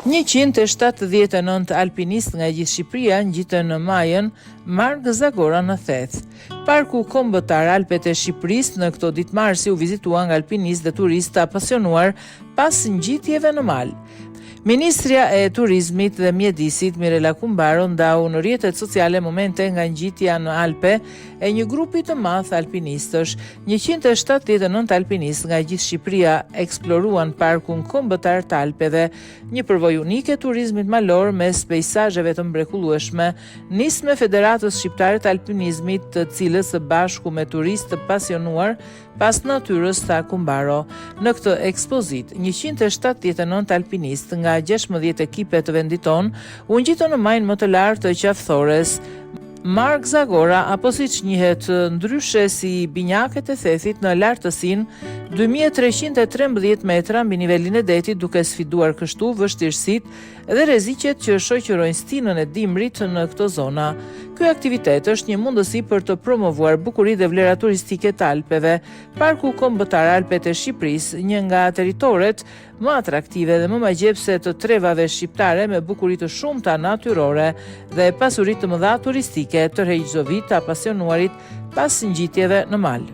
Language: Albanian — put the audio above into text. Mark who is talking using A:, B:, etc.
A: 179 alpinistë nga gjithë Shqipëria ngjitën në majën Marg Zagora në Theth. Parku Kombëtar Alpet e Shqipërisë në këto ditë marsi u vizitua nga alpinistë dhe turistë apasionuar pas ngjitjeve në mal. Ministrja e Turizmit dhe Mjedisit Mirela Kumbaro ndau në rrjetet sociale momente nga ngjitja në Alpe e një grupi të madh alpinistësh. 179 alpinistë nga gjithë Shqipëria eksploruan parkun kombëtar të Alpeve, një përvojë unike e turizmit malor mes peizazheve të mrekullueshme, nis me Federatës Shqiptare të Alpinizmit, të cilës së bashku me turistë të pasionuar pas natyrës, tha Kumbaro. Në këtë ekspozit, 179 alpinistë nga 16 ekipe të vendit tonë u ngjitën në majën më të lartë të qafthores Marg Zagora, apo siç njihet ndryshe si Binjaket e Thethit, në lartësinë 2313 metra mbi nivelin e detit, duke sfiduar kështu vështirësitë dhe rreziqet që shoqërojnë stinën e dimrit në këto zona. Ky aktivitet është një mundësi për të promovuar bukuritë dhe vlerat turistike të Alpeve. Parku Kombëtar Alpet e Shqipërisë, një nga teritoret më atraktive dhe më magjepse të trevave shqiptare, me bukuri të shumta natyrore dhe pasuri të mëdha turistike, tërheq çdo vit të apasionuarit pas ngjitjeve në mal.